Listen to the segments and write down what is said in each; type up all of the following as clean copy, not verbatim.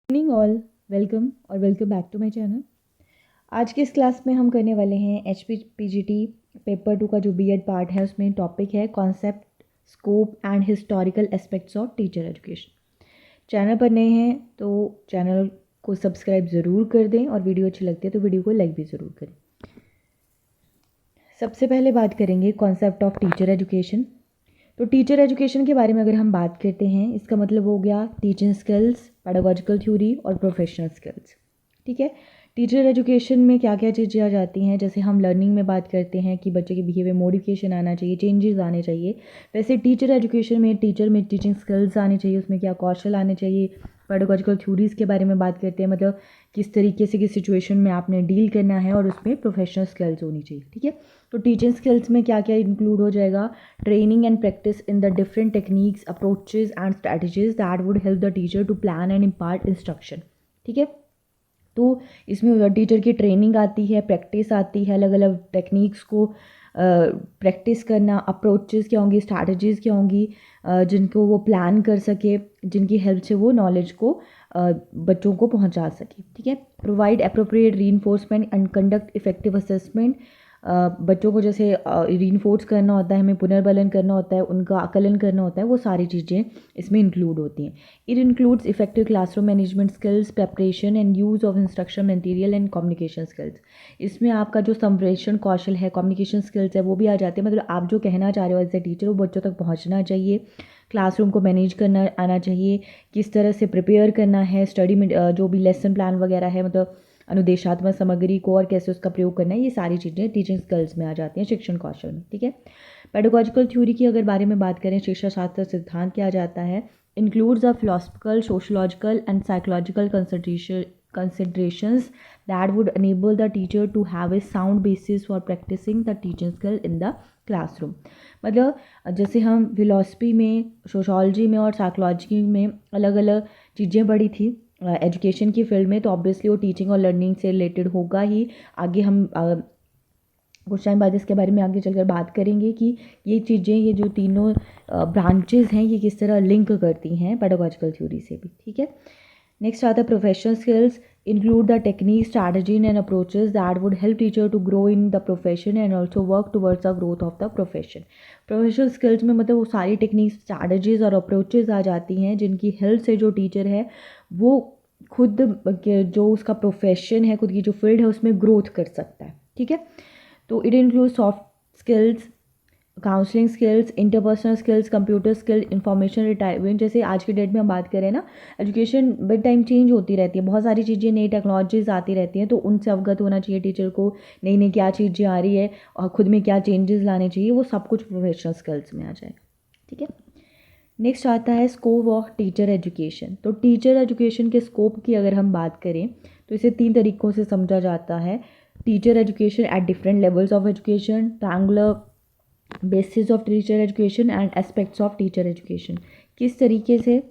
Morning all, welcome और welcome back to my channel. आज के इस क्लास में हम करने वाले हैं HPPGT पेपर 2 का जो बीएड पार्ट है उसमें टॉपिक है concept, scope and historical aspects of teacher education. Channel पर नए हैं तो चैनल को सब्सक्राइब ज़रूर कर दें और वीडियो अच्छी लगती है तो वीडियो को लाइक भी ज़रूर करें। सबसे पहले बात करेंगे कॉन्सेप्ट ऑफ टीचर एजुकेशन। तो टीचर एजुकेशन के बारे में अगर हम बात करते हैं, इसका मतलब हो गया टीचिंग स्किल्स, पेडागोजिकल थ्योरी और प्रोफेशनल स्किल्स। ठीक है। टीचर एजुकेशन में क्या क्या चीज़ें आ जाती हैं, जैसे हम लर्निंग में बात करते हैं कि बच्चे के बिहेवियर मॉडिफिकेशन आना चाहिए, चेंजेस आने चाहिए, वैसे टीचर एजुकेशन में टीचर में टीचिंग स्किल्स आने चाहिए, उसमें क्या कौशल आने चाहिए। पेडागोजिकल थ्योरीज़ के बारे में बात करते हैं, मतलब किस तरीके से किस सिचुएशन में आपने डील करना है, और उसमें प्रोफेशनल स्किल्स होनी चाहिए। ठीक है। तो टीचिंग स्किल्स में क्या क्या इंक्लूड हो जाएगा, training and practice in the different techniques, approaches and strategies that would help the teacher to plan and impart instruction. ठीक है। तो इसमें टीचर की ट्रेनिंग आती है, प्रैक्टिस आती है, अलग अलग टेक्निक्स को प्रैक्टिस करना, अप्रोचेस क्या होंगी, स्ट्रैटेजीज़ क्या होंगी, जिनको वो प्लान कर सके, जिनकी हेल्प से वो नॉलेज को बच्चों को पहुंचा सके। ठीक है। Provide appropriate reinforcement and conduct effective assessment. बच्चों को जैसे रीइंफोर्स करना होता है, हमें पुनर्बलन करना होता है, उनका आकलन करना होता है, वो सारी चीज़ें इसमें इंक्लूड होती हैं। It includes effective classroom management skills, preparation and use of instruction material and communication skills. इसमें आपका जो संप्रेषण कौशल है, कम्युनिकेशन स्किल्स है, वो भी आ जाते हैं। मतलब आप जो कहना चाह रहे हो एज ए टीचर वो बच्चों तक पहुँचना चाहिए, क्लासरूम को मैनेज करना आना चाहिए, किस तरह से प्रिपेयर करना है स्टडी में, जो भी लेसन प्लान वगैरह है, मतलब अनुदेशात्मक सामग्री को और कैसे उसका प्रयोग करना है, ये सारी चीज़ें टीचिंग स्किल्स में आ जाती हैं, शिक्षण कौशल में। ठीक है। पेडागोजिकल थ्योरी की अगर बारे में बात करें, शिक्षा शास्त्र सिद्धांत क्या जाता है, includes a philosophical, sociological and psychological considerations that would enable the teacher to have a sound basis for practicing the teaching skill in the classroom। मतलब जैसे हम फिलोसफी में, सोशोलॉजी में और साइकोलॉजी में अलग अलग चीज़ें पढ़ी थी एजुकेशन की फील्ड में, तो ऑब्वियसली वो टीचिंग और लर्निंग से रिलेटेड होगा ही। आगे हम कुछ टाइम बाद इसके बारे में आगे चलकर बात करेंगे कि ये चीज़ें, ये जो तीनों ब्रांचेज हैं, ये किस तरह लिंक करती हैं पेडागोजिकल थ्योरी से भी। ठीक है। नेक्स्ट आता है professional skills. Include the technique, strategy and approaches that would help teacher to grow in the profession and also work towards the growth of the profession. Professional skills में मतलब वो सारी टेक्निक, स्ट्रैटेजीज और approaches आ जाती हैं जिनकी help से जो टीचर है वो खुद जो उसका प्रोफेशन है, खुद की जो फील्ड है, उसमें ग्रोथ कर सकता है। ठीक है। तो it include soft skills, counselling skills, interpersonal skills, computer skill, information retirement. जैसे आज के डेट में हम बात करें ना, एजुकेशन विद टाइम चेंज होती रहती है, बहुत सारी चीज़ें, नई टेक्नोलॉजीज आती रहती हैं, तो उनसे अवगत होना चाहिए टीचर को, नई नई क्या चीज़ें आ रही है और खुद में क्या चेंजेस लाने चाहिए, वो सब कुछ प्रोफेशनल स्किल्स में आ जाएगा। ठीक है। नेक्स्ट आता है स्कोप ऑफ टीचर एजुकेशन। तो टीचर एजुकेशन के स्कोप की अगर हम बात करें तो इसे 3 तरीक़ों से समझा जाता है। Teacher education at different levels of education, triangular basis of teacher education and aspects of teacher education. किस तरीके से,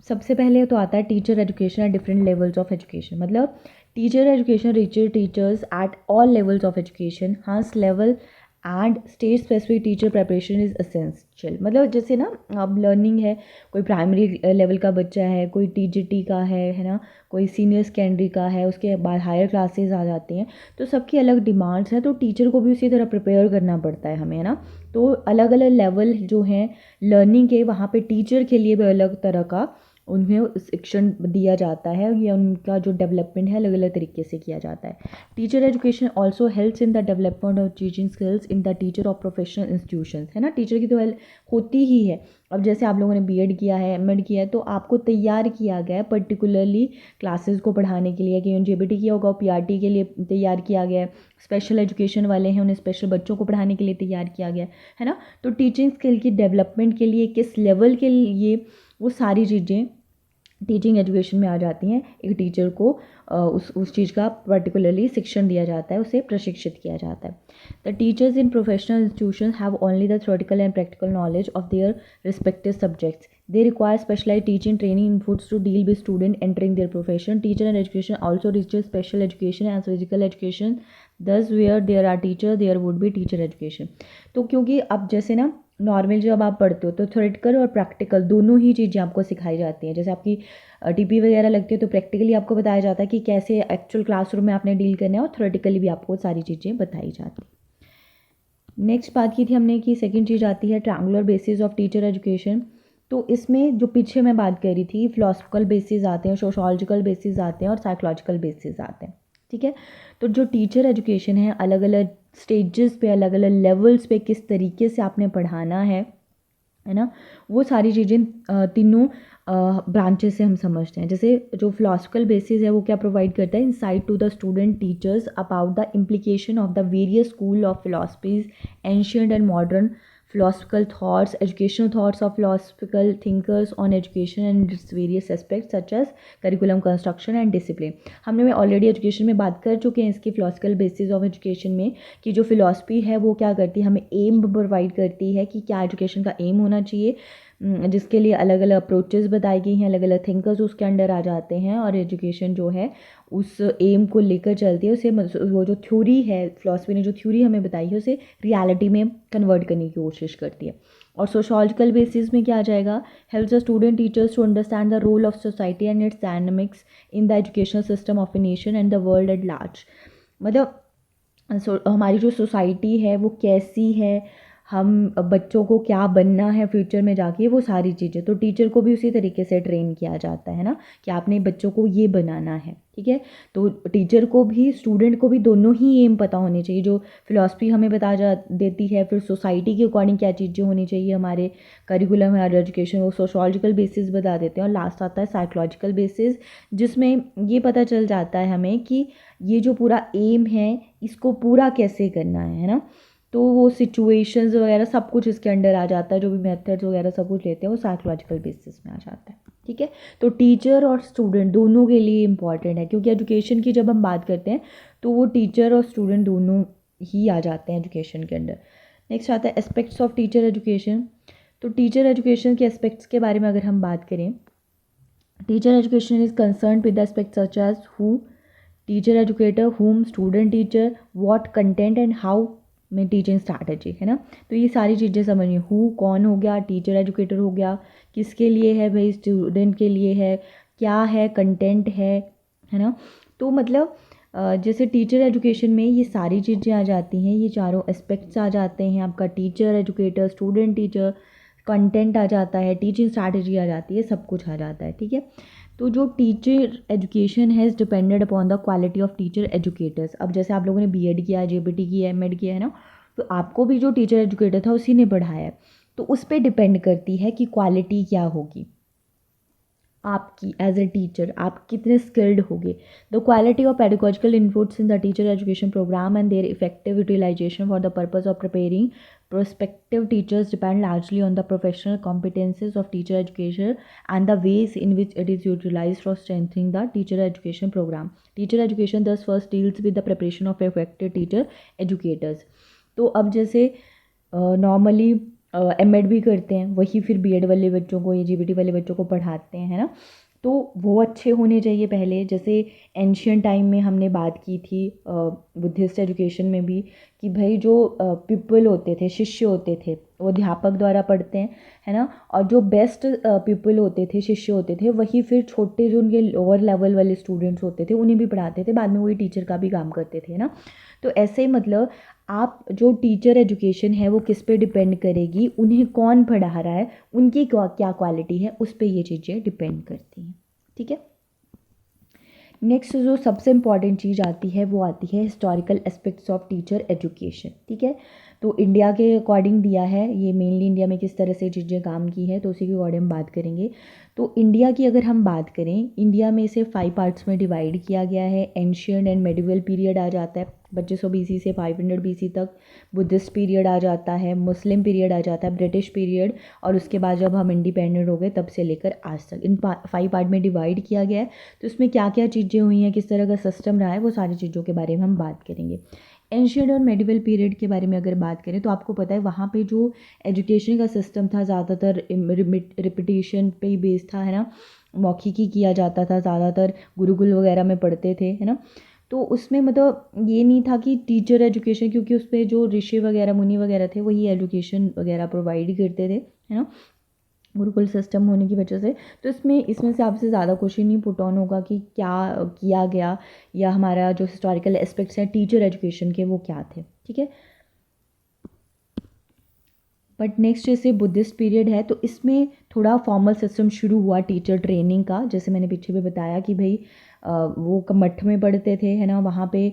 सबसे पहले तो आता है teacher education at different levels of education. मतलब teacher education reaches teachers at all levels of education, hence level and stage specific teacher preparation is essential. मतलब जैसे ना अब लर्निंग है, कोई प्राइमरी लेवल का बच्चा है, कोई टीजीटी का है ना, कोई सीनियर सेकेंडरी का है, उसके बाद हायर क्लासेस आ जाती हैं, तो सबकी अलग डिमांड्स हैं, तो टीचर को भी उसी तरह प्रिपेयर करना पड़ता है हमें, है ना। तो अलग अलग लेवल जो हैं लर्निंग के, वहाँ पे टीचर के लिए भी अलग तरह का उन्हें शिक्षण दिया जाता है, या उनका जो डेवलपमेंट है अलग अलग तरीके से किया जाता है। Teacher education also helps in the development of teaching skills in the teacher of professional institutions, है ना। टीचर की तो हेल्प होती ही है। अब जैसे आप लोगों ने बीएड किया है, एमएड किया है, तो आपको तैयार किया गया है पर्टिकुलरली क्लासेस को पढ़ाने के लिए, कि जेबीटी किया होगा, पीआरटी के लिए तैयार किया गया है, स्पेशल एजुकेशन वाले हैं उन्हें स्पेशल बच्चों को पढ़ाने के लिए तैयार किया गया है ना। तो टीचिंग स्किल की डेवलपमेंट के लिए, किस लेवल के लिए, वो सारी चीज़ें टीचिंग एजुकेशन में आ जाती हैं। एक टीचर को उस चीज़ का पर्टिकुलरली शिक्षण दिया जाता है, उसे प्रशिक्षित किया जाता है। The teachers in professional institution have only the theoretical and practical knowledge of their respective subjects. They require specialized teaching training inputs to deal with student entering their profession. Teacher and education also reaches special education and physical education. Thus, where there are teachers, there would be teacher education. तो क्योंकि अब जैसे ना normal जब आप पढ़ते हो तो थ्योरेटिकल और प्रैक्टिकल दोनों ही चीज़ें आपको सिखाई जाती हैं। जैसे आपकी टीपी वगैरह लगती है तो प्रैक्टिकली आपको बताया जाता है कि कैसे एक्चुअल क्लासरूम में आपने डील करना है, और थ्योरेटिकली भी आपको सारी चीज़ें बताई जाती हैं। नेक्स्ट बात की थी हमने कि सेकंड चीज़ आती है triangular basis of teacher education. तो इसमें जो पीछे मैं बात कर रही थी, फिलोसफिकल बेसिस आते हैं, सोशोलॉजिकल बेसिस आते हैं और साइकोलॉजिकल बेसिस आते हैं। ठीक है, तो जो टीचर एजुकेशन है अलग अलग स्टेजेस पे, अलग अलग लेवल्स पे किस तरीके से आपने पढ़ाना है ना, वो सारी चीज़ें तीनों ब्रांचेस से हम समझते हैं। जैसे जो फिलोसफिकल बेसिस है वो क्या प्रोवाइड करता है, insight to the student teachers about the implication of the various school of philosophies, ancient and modern philosophical thoughts, educational thoughts of philosophical thinkers on education and its various aspects such as curriculum construction and discipline। हमने already education में बात कर चुके हैं इसकी philosophical basis of education में, कि जो फिलॉसफी है वो क्या करती है, हमें एम प्रोवाइड करती है कि क्या एजुकेशन का एम होना चाहिए, जिसके लिए अलग अलग अप्रोचेस बताई गई हैं, अलग अलग थिंकर्स उसके अंडर आ जाते हैं, और एजुकेशन जो है उस एम को लेकर चलती है। उसे वो जो थ्योरी है, फिलॉसफी ने जो थ्योरी हमें बताई है उसे रियलिटी में कन्वर्ट करने की कोशिश करती है। और सोशोलॉजिकल बेसिस में क्या आ जाएगा, helps the student teachers to understand the role of society and its dynamics in the educational system of a nation and the world at large. मतलब हमारी जो सोसाइटी है वो कैसी है, हम बच्चों को क्या बनना है फ्यूचर में जाके, वो सारी चीज़ें तो टीचर को भी उसी तरीके से ट्रेन किया जाता है ना, कि आपने बच्चों को ये बनाना है। ठीक है, तो टीचर को भी स्टूडेंट को भी दोनों ही एम पता होने चाहिए। जो फिलॉसफी हमें बता जा देती है, फिर सोसाइटी के अकॉर्डिंग क्या चीज़ें होनी चाहिए, हमारे करिकुलम हमारे एजुकेशन, वो सोशोलॉजिकल बेसिस बता देते हैं। और लास्ट आता है साइकोलॉजिकल बेसिस, जिसमें ये पता चल जाता है हमें कि ये जो पूरा एम है इसको पूरा कैसे करना है ना। तो वो सिचुएशंस वगैरह सब कुछ इसके अंडर आ जाता है, जो भी मेथड्स वगैरह सब कुछ लेते हैं वो साइकोलॉजिकल बेसिस में आ जाता है। ठीक है, तो टीचर और स्टूडेंट दोनों के लिए इम्पॉर्टेंट है, क्योंकि एजुकेशन की जब हम बात करते हैं तो वो टीचर और स्टूडेंट दोनों ही आ जाते हैं एजुकेशन के अंडर। नेक्स्ट आता है एस्पेक्ट्स ऑफ टीचर एजुकेशन। तो टीचर एजुकेशन के एस्पेक्ट्स के बारे में अगर हम बात करें, teacher education is concern with aspects such as who, teacher educator, home, student teacher, what content and how में टीचिंग स्ट्रैटेजी, है ना। तो ये सारी चीज़ें समझिए, हु कौन हो गया, टीचर एजुकेटर हो गया, किसके लिए है भाई, स्टूडेंट के लिए है, क्या है, कंटेंट है ना। तो मतलब जैसे टीचर एजुकेशन में ये सारी चीज़ें आ जाती हैं, ये चारों एस्पेक्ट्स आ जाते हैं, आपका teacher educator, student teacher, content आ जाता है, टीचिंग स्ट्रैटेजी आ जाती है, सब कुछ आ जाता है। ठीक है, तो जो teacher education has depended upon the quality of teacher educators. अब जैसे आप लोगों ने बीएड किया, जेबीटी किया, एमएड किया है ना, तो आपको भी जो टीचर एजुकेटर था उसी ने पढ़ाया है, तो उस पर डिपेंड करती है कि क्वालिटी क्या होगी आपकी एज ए टीचर, आप कितने स्किल्ड होगे। The quality of pedagogical inputs in the teacher education programme and their effective utilisation for the purpose of preparing prospective teachers depend largely on the professional competencies of teacher education and the ways in which it is utilized for strengthening the teacher education program. Teacher education thus first deals with the preparation of effective teacher educators. तो अब जैसे normally MEd भी करते हैं, वही फिर BEd वाले बच्चों को या जीबीटी वाले बच्चों को पढ़ाते हैं, है ना। तो वो अच्छे होने चाहिए पहले। जैसे एंशियंट टाइम में हमने बात की थी बुद्धिस्ट एजुकेशन में भी, कि भाई जो पीपल होते थे, शिष्य होते थे, वो अध्यापक द्वारा पढ़ते हैं, है ना। और जो बेस्ट पीपल होते थे, शिष्य होते थे, वही फिर छोटे जो उनके लोअर लेवल वाले स्टूडेंट्स होते थे उन्हें भी पढ़ाते थे, बाद में वही टीचर का भी काम करते थे ना। तो ऐसे ही मतलब आप जो टीचर एजुकेशन है वो किस पे डिपेंड करेगी, उन्हें कौन पढ़ा रहा है, उनकी क्या क्वालिटी है, उस पर ये चीज़ें डिपेंड करती हैं। ठीक है, नेक्स्ट जो सबसे इम्पॉर्टेंट चीज़ आती है वो आती है historical aspects of teacher education. ठीक है, तो इंडिया के अकॉर्डिंग दिया है, ये मेनली इंडिया में किस तरह से चीज़ें काम की है तो उसी के अकॉर्डिंग हम बात करेंगे। तो इंडिया की अगर हम बात करें, इंडिया में इसे 5 पार्ट्स में डिवाइड किया गया है। एंशियंट एंड मेडिवल पीरियड आ जाता है 2500 BC से 500 BC तक, बुद्धिस्ट पीरियड आ जाता है, मुस्लिम पीरियड आ जाता है, ब्रिटिश पीरियड, और उसके बाद जब हम इंडिपेंडेंट हो गए तब से लेकर आज तक इन 5 पार्ट में डिवाइड किया गया है। तो इसमें क्या क्या चीज़ें हुई हैं, किस तरह का सिस्टम रहा है, वो सारी चीज़ों के बारे में हम बात करेंगे। एंशियंट और मेडिवल पीरियड के बारे में अगर बात करें तो आपको पता है वहाँ पे जो एजुकेशन का सिस्टम था ज़्यादातर रिपीटिशन पे ही बेस्ड था, है ना। मौखिकी किया जाता था, ज़्यादातर गुरुकुल वगैरह में पढ़ते थे, है ना। तो उसमें मतलब ये नहीं था कि टीचर एजुकेशन, क्योंकि उस पर जो ऋषि वगैरह मुनि वगैरह थे वही एजुकेशन वगैरह प्रोवाइड करते थे, है ना, गुरुकुल सिस्टम होने की वजह से। तो इसमें से आपसे ज़्यादा क्वेश्चन नहीं पुट ऑन होगा कि क्या किया गया, या हमारा जो हिस्टोरिकल एस्पेक्ट्स हैं टीचर एजुकेशन के वो क्या थे, ठीक है। बट नेक्स्ट जैसे बुद्धिस्ट पीरियड है, तो इसमें थोड़ा फॉर्मल सिस्टम शुरू हुआ टीचर ट्रेनिंग का। जैसे मैंने पीछे भी बताया कि भाई वो मठ में पढ़ते थे, है ना, वहाँ पे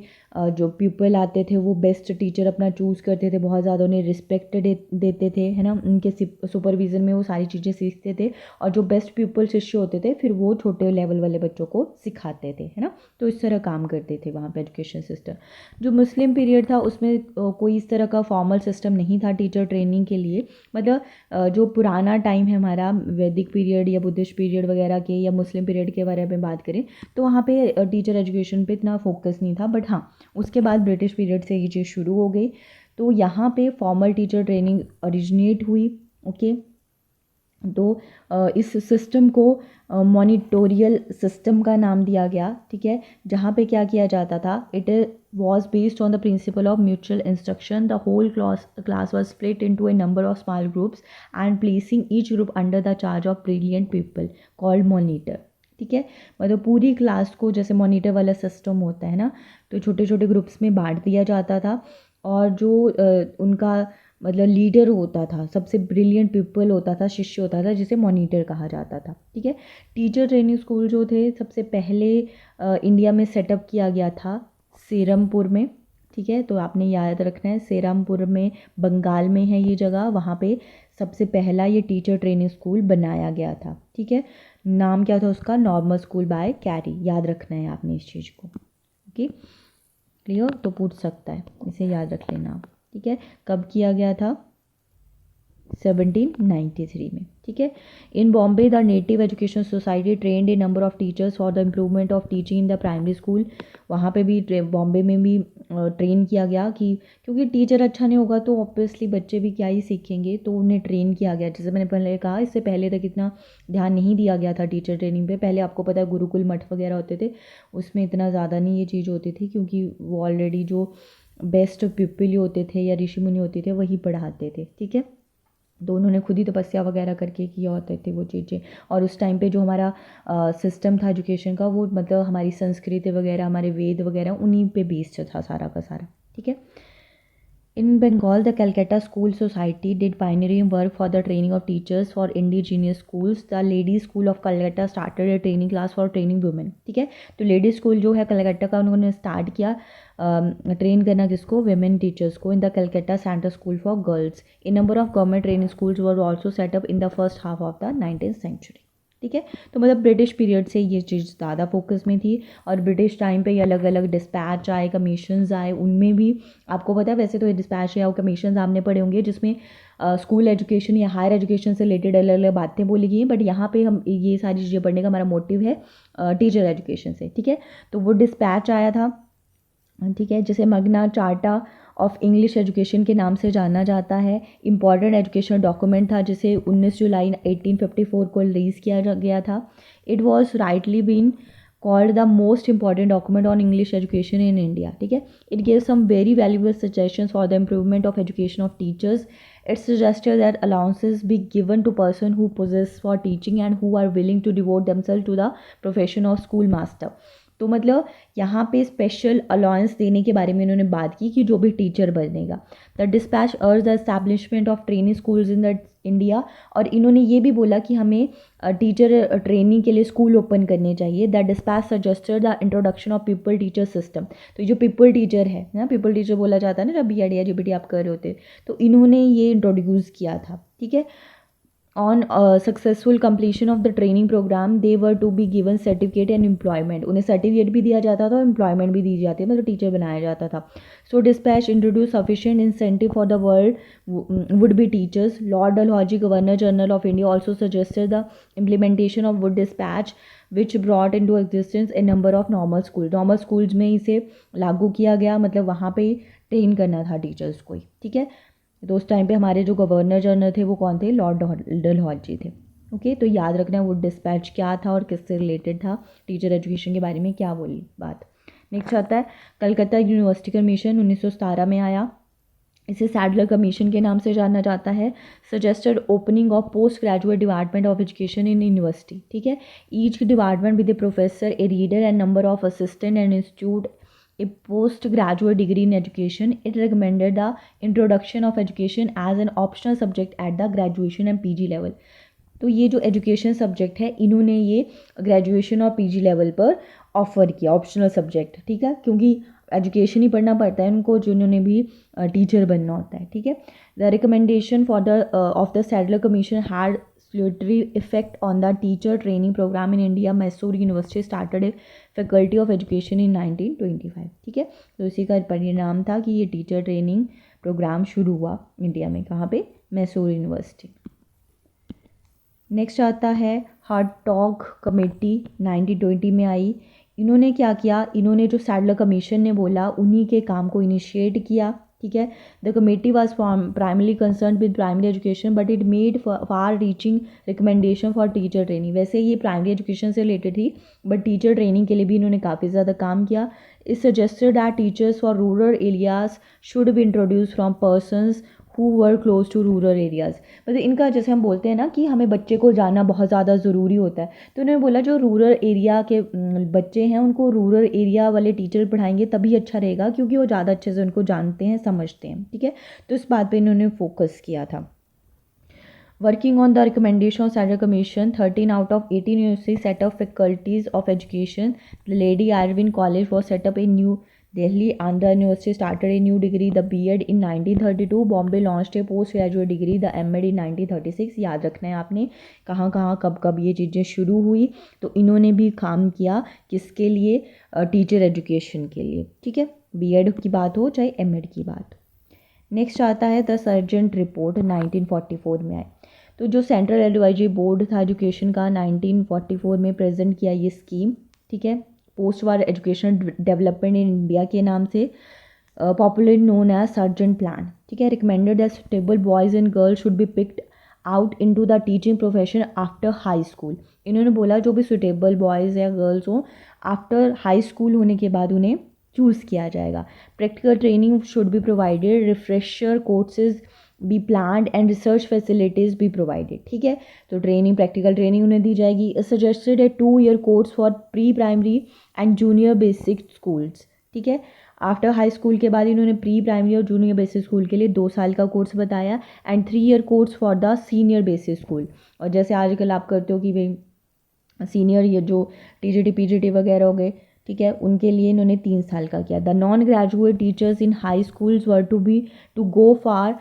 जो पीपल आते थे वो बेस्ट टीचर अपना चूज़ करते थे, बहुत ज़्यादा उन्हें रिस्पेक्ट देते थे, है ना, उनके सुपरविज़न में वो सारी चीज़ें सीखते थे। और जो बेस्ट पीपल शिष्य होते थे फिर वो छोटे लेवल वाले बच्चों को सिखाते थे, है ना। तो इस तरह काम करते थे वहाँ पे एजुकेशन सिस्टम। जो मुस्लिम पीरियड था उसमें कोई इस तरह का फॉर्मल सिस्टम नहीं था टीचर ट्रेनिंग के लिए। मतलब जो पुराना टाइम है हमारा वैदिक पीरियड या बुद्धिस्ट पीरियड वगैरह के या मुस्लिम पीरियड के बारे में बात करें तो वहाँ पे टीचर एजुकेशन पे इतना फोकस नहीं था। बट हाँ, उसके बाद ब्रिटिश पीरियड से ये चीज़ शुरू हो गई, तो यहाँ पे फॉर्मल टीचर ट्रेनिंग ओरिजिनेट हुई। ओके, तो इस सिस्टम को मॉनिटोरियल सिस्टम का नाम दिया गया, ठीक है, जहाँ पे क्या किया जाता था, it was based on the principle of mutual instruction. The whole class was split into a number of small groups and placing each group under the charge of brilliant people called monitor, ठीक है। मतलब पूरी class को जैसे monitor वाला system होता है ना, तो छोटे छोटे ग्रुप्स में बांट दिया जाता था, और जो उनका मतलब लीडर होता था, सबसे ब्रिलियंट पीपल होता था, शिष्य होता था, जिसे मॉनिटर कहा जाता था, ठीक है। टीचर ट्रेनिंग स्कूल जो थे सबसे पहले इंडिया में सेटअप किया गया था सेरमपुर में, ठीक है। तो आपने याद रखना है सेरमपुर में बंगाल में है ये जगह, वहाँ पे सबसे पहला ये टीचर ट्रेनिंग स्कूल बनाया गया था, ठीक है। नाम क्या था उसका, नॉर्मल स्कूल बाय कैरी, याद रखना है आपने इस चीज़ को। ओके, क्लियर, तो पूछ सकता है, इसे याद रख लेना आप, ठीक है। कब किया गया था, 1793 में, ठीक है। In Bombay the native education society trained a number of teachers for the improvement of teaching in the primary school. वहाँ पे भी बॉम्बे में भी ट्रेन किया गया कि क्योंकि टीचर अच्छा नहीं होगा तो ऑब्वियसली बच्चे भी क्या ही सीखेंगे, तो उन्हें ट्रेन किया गया। जैसे मैंने पहले कहा, इससे पहले तक इतना ध्यान नहीं दिया गया था टीचर ट्रेनिंग पे। पहले आपको पता है गुरुकुल मठ वगैरह होते थे, उसमें इतना ज़्यादा नहीं ये चीज़ होती थी, क्योंकि वो ऑलरेडी जो बेस्ट पीपल होते थे या ऋषि मुनि होते थे वही पढ़ाते थे, ठीक है। तो उन्होंने खुद ही तपस्या वगैरह करके किया होते थे वो चीज़ें। और उस टाइम पे जो हमारा सिस्टम था एजुकेशन का, वो मतलब हमारी संस्कृत वगैरह, हमारे वेद वगैरह उन्हीं पे बेस्ड था सारा का सारा, ठीक है। In Bengal, the Calcutta School Society did pioneering work for the training of teachers for indigenous schools. The Ladies School of Calcutta started a training class for training women. ठीक है, तो लेडीज स्कूल जो है कलकत्ता का उन्होंने start किया train करना किसको, वेमेन टीचर्स को, in the Calcutta central school for girls. A number of government training schools were also set up in the first half of the 19th century, ठीक है। तो मतलब ब्रिटिश पीरियड से ये चीज़ ज़्यादा फोकस में थी, और ब्रिटिश टाइम पे ये अलग अलग डिस्पैच आए, कमीशंस आए, उनमें भी आपको पता है, वैसे तो ये डिस्पैच या कमीशंस आपने पढ़े होंगे जिसमें स्कूल एजुकेशन या हायर एजुकेशन से रिलेटेड अलग अलग बातें बोली गई हैं। बट यहाँ पे हम ये सारी चीज़ें पढ़ने का हमारा मोटिव है टीचर एजुकेशन से, ठीक है। तो वो डिस्पैच आया था, ठीक है, जिसे मगना चार्टा ऑफ इंग्लिश एजुकेशन के नाम से जाना जाता है। इम्पॉर्टेंट एजुकेशनल डॉक्यूमेंट था, जिसे 19 जुलाई 1854 को रिलीज़ किया गया था। It was rightly been called the most important document on English education in India, ठीक है। It give some very valuable suggestions for the improvement of education of teachers. It suggested that allowances be given to person who possess for teaching and who are willing to devote themselves to the profession of schoolmaster. तो मतलब यहाँ पे special allowance देने के बारे में इन्होंने बात की कि जो भी टीचर बनेगा। द डिस्पैच अर्ज the establishment of training schools in the India, और इन्होंने ये भी बोला कि हमें टीचर ट्रेनिंग के लिए स्कूल ओपन करने चाहिए। The dispatch suggested the introduction of people teacher system. तो जो पीपल टीचर है ना, पीपल टीचर बोला जाता है ना जब BEd या GPT आप कर रहे होते, तो इन्होंने ये इंट्रोड्यूस किया था, ठीक है। On successful completion of the training program, they were to be given certificate and employment. उन्हें सर्टिफिकेट भी दिया जाता था और एम्प्लॉयमेंट भी दी जाती है, मतलब टीचर बनाया जाता था। So dispatch introduced sufficient incentive for the world would be teachers. Lord Dalhousie, Governor General of India, also suggested the implementation of wood dispatch, which brought into existence a number of normal schools. Normal schools में इसे लागू किया गया, मतलब वहाँ पे train करना था टीचर्स को, ठीक है। तो उस टाइम पे हमारे जो गवर्नर जनरल थे वो कौन थे, लॉर्ड डलहौजी थे। ओके, तो याद रखना वुड डिस्पैच क्या था और किससे रिलेटेड था, टीचर एजुकेशन के बारे में क्या बोली बात। नेक्स्ट आता है कलकत्ता यूनिवर्सिटी कमीशन 1917 में आया। इसे सैडलर कमीशन के नाम से जाना जाता है। Suggested opening of post graduate department of education in university, ठीक है। Each department with A professor, A reader and number of assistant and institute a postgraduate degree in education. It recommended the introduction of education as an optional subject at the graduation and PG level. तो ये जो education subject है इन्होंने ये graduation और PG level पर offer किया, optional subject, ठीक है, क्योंकि एजुकेशन ही पढ़ना पड़ता है उनको, जिन्होंने भी टीचर बनना होता है, ठीक है। The recommendation for the of the Sadler commission had salutary effect on the teacher training program in India. Mysore University started a faculty of education in 1925, ठीक है। तो इसी का परिणाम था कि ये टीचर ट्रेनिंग प्रोग्राम शुरू हुआ इंडिया में, कहाँ पे, मैसूर यूनिवर्सिटी। नेक्स्ट आता है हार्टॉग कमेटी 1920 में आई। इन्होंने क्या किया, इन्होंने जो सैडलर कमीशन ने बोला उन्हीं के काम को इनिशिएट किया, ठीक है। The committee was primarily concern with primary education but it made far reaching recommendation for teacher training. वैसे ये प्राइमरी एजुकेशन से रिलेटेड थी बट टीचर ट्रेनिंग के लिए भी इन्होंने काफ़ी ज़्यादा काम किया। It suggested that teachers for rural areas should be introduce from persons who were close to rural areas. मतलब इनका जैसे हम बोलते हैं ना कि हमें बच्चे को जाना बहुत ज़्यादा ज़रूरी होता है, तो उन्होंने बोला जो रूरल एरिया के बच्चे हैं उनको रूरल एरिया वाले टीचर पढ़ाएंगे तभी अच्छा रहेगा, क्योंकि वो ज़्यादा अच्छे से उनको जानते हैं, समझते हैं, ठीक है। तो इस बात पे इन्होंने फोकस किया था। Working on the recommendation of Sandler Commission, 13 out of 18 universities set up faculties of education. The Lady Irwin College was set up in New Delhi. Andhra University started a new degree, the B.Ed, in 1932. Bombay launched a postgraduate degree, the M.Ed, in 1936. याद रखना है आपने कहाँ कहाँ कब कब ये चीज़ें शुरू हुई। तो इन्होंने भी काम किया किसके लिए, टीचर एजुकेशन के लिए, ठीक है। B.Ed की बात हो चाहे M.Ed की बात। नेक्स्ट आता है द सर्जेंट रिपोर्ट 1944 में आए। तो जो सेंट्रल एडवाइजरी बोर्ड था एजुकेशन का 1944 में प्रेजेंट किया ये स्कीम, ठीक है, post war education development in India के नाम से, popularly known as Sargent plan, ठीक है। Recommended that suitable boys and girls should be picked out into the teaching profession after high school. इन्होंने बोला जो भी सुटेबल बॉयज़ या गर्ल्स हों आफ्टर हाई स्कूल होने के बाद उन्हें चूज़ किया जाएगा। Practical training should be provided, refresher courses B planned and research facilities be provided, ठीक है। तो ट्रेनिंग, प्रैक्टिकल ट्रेनिंग उन्हें दी जाएगी। Suggested A 2-year course for pre primary and junior basic schools, ठीक है। आफ्टर हाई स्कूल के बाद इन्होंने प्री प्राइमरी और जूनियर बेसिक स्कूल के लिए 2 साल का कोर्स बताया and 3-year course for the senior basic school. और जैसे आजकल आप करते हो कि भाई सीनियर ये जो TGT PGT वगैरह हो गए, ठीक है, उनके लिए इन्होंने 3 साल का किया। The non graduate teachers in high schools were to go for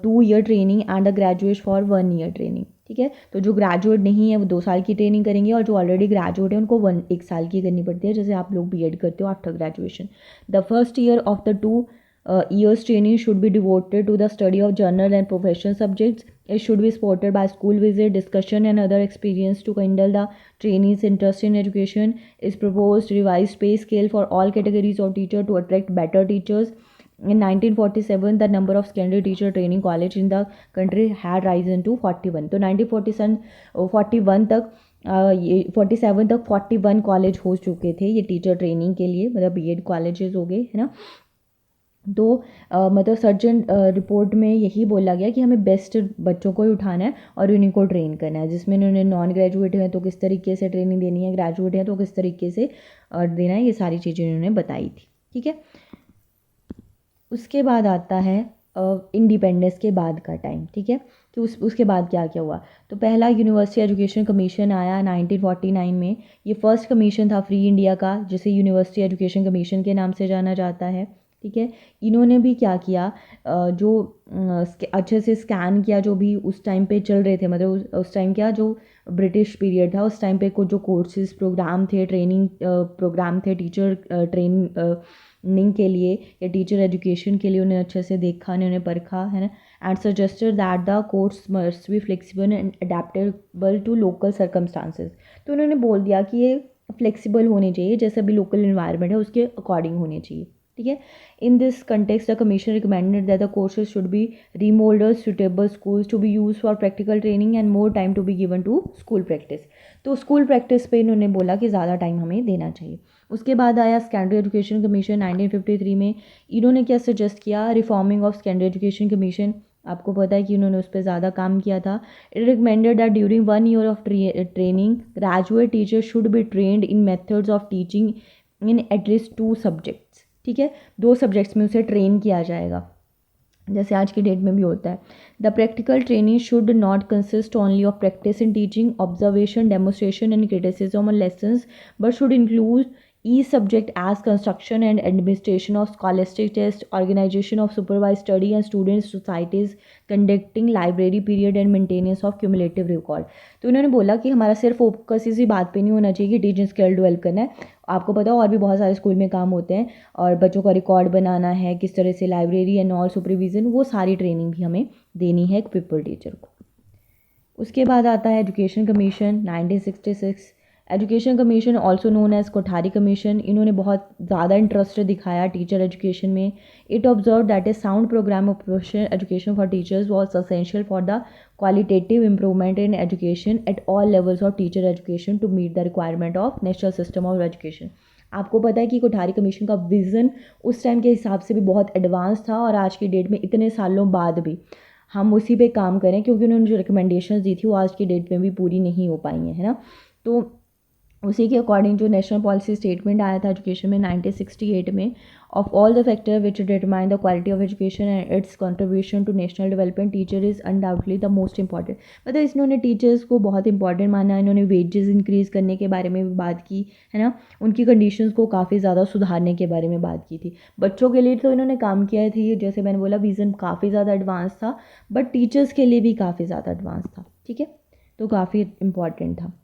2-year training and the graduate for 1-year training, ठीक है। तो जो ग्रेजुएट नहीं है वो 2 साल की ट्रेनिंग करेंगे और जो ऑलरेडी ग्रेजुएट है उनको 1 साल की करनी पड़ती है, जैसे आप लोग B.Ed करते हो after graduation. The first year of the 2 years training should be devoted to the study of general and professional subjects. It should be supported by school visit, discussion and other experience to kindle the trainees' interest in education. Is proposed revised pay scale for all categories of teacher to attract better teachers. In 1947, the number of secondary teacher training college in the country had risen to 41. तो 1941 तक ये 47 तक 41 college हो चुके थे ये teacher training के लिए, मतलब B.Ed कॉलेजेस हो गए, है ना। तो मतलब सर्जन रिपोर्ट में यही बोला गया कि हमें बेस्ट बच्चों को ही उठाना है और उन्हीं को ट्रेन करना है, जिसमें उन्होंने नॉन ग्रेजुएट हैं तो किस तरीके से ट्रेनिंग देनी है, ग्रेजुएट हैं तो किस तरीके से देना है, ये सारी चीज़ें उन्होंने बताई थी, ठीक है। उसके बाद आता है इंडिपेंडेंस के बाद का टाइम, ठीक है, कि उसके बाद क्या क्या हुआ। तो पहला यूनिवर्सिटी एजुकेशन कमीशन आया 1949 में। ये फर्स्ट कमीशन था फ्री इंडिया का, जिसे यूनिवर्सिटी एजुकेशन कमीशन के नाम से जाना जाता है, ठीक है। इन्होंने भी क्या किया, जो अच्छे से स्कैन किया जो भी उस टाइम पे चल रहे थे, मतलब उस टाइम क्या जो ब्रिटिश पीरियड था उस टाइम पे कुछ जो कोर्सेज प्रोग्राम थे, ट्रेनिंग प्रोग्राम थे टीचर ट्रेनिंग के लिए या टीचर एजुकेशन के लिए, उन्हें अच्छे से देखा, उन्हें परखा, है ना। And suggested that the course must be flexible and adaptable to local circumstances. तो उन्होंने बोल दिया कि ये फ्लेक्सिबल होनी चाहिए, जैसा भी लोकल इन्वायरमेंट है उसके अकॉर्डिंग होनी चाहिए, ठीक है। In this context the commission recommended that the courses should be remoulded suitable schools to be use for practical training and more time to be given to school practice. तो school practice पे इन्होंने बोला कि ज़्यादा time हमें देना चाहिए। उसके बाद आया सेकेंडरी एजुकेशन कमीशन 1953 में। इन्होंने क्या सजेस्ट किया, reforming of secondary education commission. आपको पता है कि उन्होंने उस पर ज़्यादा काम किया था। It recommended that during 1 year of training graduate teacher should be trend in methods of teaching in at least 2 subjects. ठीक है, 2 सब्जेक्ट्स में उसे ट्रेन किया जाएगा, जैसे आज की डेट में भी होता है। The practical training should not consist only of practice in teaching, observation, demonstration and criticism on lessons, but should include each subject as construction and administration of scholastic tests, organization of supervised study and student societies, conducting library period and maintenance of cumulative record। तो इन्होंने बोला कि हमारा सिर्फ focus इसी बात पे नहीं होना चाहिए कि टीचिंग स्किल डेवलप करना है। आपको पता हो और भी बहुत सारे स्कूल में काम होते हैं, और बच्चों का रिकॉर्ड बनाना है, किस तरह से लाइब्रेरी एंड ऑल सुपरविजन, वो सारी ट्रेनिंग भी हमें देनी है एक पीपल टीचर को। उसके बाद आता है education commission 1966। Education commission also known as Kothari commission. इन्होंने बहुत ज़्यादा इंटरेस्ट दिखाया टीचर एजुकेशन में। It observe that a sound programme of professional education for teachers was essential for the qualitative improvement in education at all levels of teacher education to meet the requirement of national system of education. आपको पता है कि Kothari commission का vision उस time के हिसाब से भी बहुत एडवांस था, और आज की डेट में इतने सालों बाद भी हम उसी पे काम करें, क्योंकि उन्होंने जो रिकमेंडेशंस दी थी वो आज की डेट में भी पूरी नहीं हो पाई हैं, है ना। तो उसी के अकॉर्डिंग जो नेशनल पॉलिसी स्टेटमेंट आया था एजुकेशन में 1968 में, of all the factor which determine the quality of education and its contribution to national development, teacher is undoubtedly the most important. मतलब इन्होंने टीचर्स को बहुत इंपॉर्टेंट माना। इन्होंने वेजेस इंक्रीज़ करने के बारे में भी बात की, है ना। उनकी कंडीशंस को काफ़ी ज़्यादा सुधारने के बारे में बात की थी। बच्चों के लिए तो इन्होंने काम किया थी, जैसे मैंने बोला विज़न काफ़ी ज़्यादा एडवांस था, बट टीचर्स के लिए भी काफ़ी ज़्यादा एडवांस था। ठीक है, तो काफ़ी इंपॉर्टेंट था।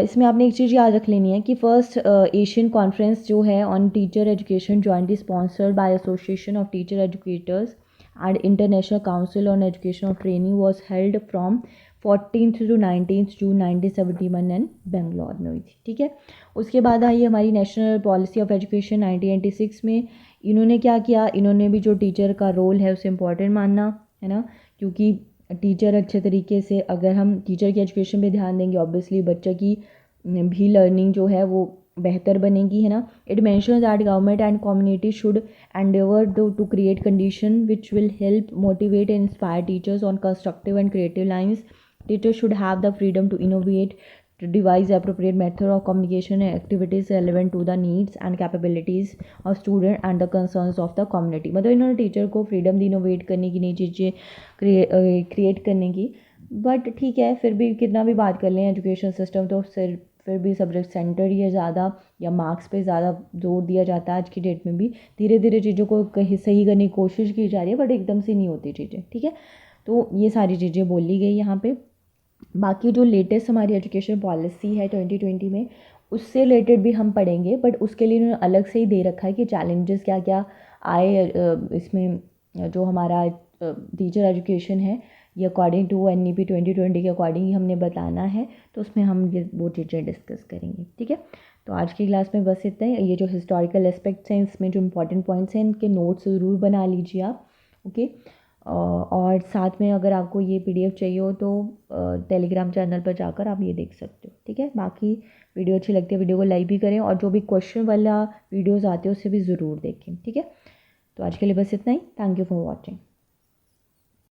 इसमें आपने एक चीज़ याद रख लेनी है कि फर्स्ट एशियन कॉन्फ्रेंस जो है on teacher education jointly sponsored by association of teacher educators and international council on education of training was held from 14th to 19th June 1971 and Bangalore में हुई थी। ठीक है, उसके बाद आई हमारी नेशनल पॉलिसी ऑफ एजुकेशन 1996 में। इन्होंने क्या किया, इन्होंने भी जो टीचर का रोल है उसे इम्पॉर्टेंट मानना, है ना, क्योंकि टीचर अच्छे तरीके से, अगर हम टीचर की एजुकेशन पे ध्यान देंगे ऑब्वियसली बच्चे की भी लर्निंग जो है वो बेहतर बनेगी, है ना। It mentions that government and community should endeavour to create condition which will help motivate and inspire teachers on constructive and creative lines. Teachers should have the freedom to innovate, to devise appropriate method of communication and activities relevant to the needs and capabilities of student and the concerns of the community। मतलब इन्होंने teacher को freedom दी innovate करने की, नई चीज़ें create करने की। But ठीक है, फिर भी कितना भी बात कर लें एजुकेशन सिस्टम, तो फिर भी सब्जेक्ट सेंटर ही है ज़्यादा, या मार्क्स पे ज़्यादा जोर दिया जाता है। आज की डेट में भी धीरे धीरे चीज़ों को कहीं सही करने की कोशिश की जा रही है, बट एकदम से नहीं होती चीज़ें। ठीक है, तो ये सारी चीज़ें बोली गई यहाँ पे। बाकी जो लेटेस्ट हमारी एजुकेशन पॉलिसी है 2020 में, उससे रिलेटेड भी हम पढ़ेंगे, बट उसके लिए इन्होंने अलग से ही दे रखा है कि चैलेंजेस क्या क्या आए इसमें। जो हमारा टीचर एजुकेशन है ये अकॉर्डिंग टू NEP 2020 के अकॉर्डिंग ही हमने बताना है, तो उसमें हम ये वो चीज़ें डिस्कस करेंगे। ठीक है, तो आज की क्लास में बस इतना ही। ये जो हिस्टोरिकल एस्पेक्ट्स हैं, इसमें जो इंपॉर्टेंट पॉइंट्स हैं, इनके नोट्स ज़रूर बना लीजिए आप। ओके, और साथ में अगर आपको ये PDF चाहिए हो तो टेलीग्राम चैनल पर जाकर आप ये देख सकते हो। ठीक है, बाकी वीडियो अच्छी लगती है वीडियो को लाइक भी करें, और जो भी क्वेश्चन वाला वीडियोस आते हैं उससे भी ज़रूर देखें। ठीक है, तो आज के लिए बस इतना ही। Thank you for watching.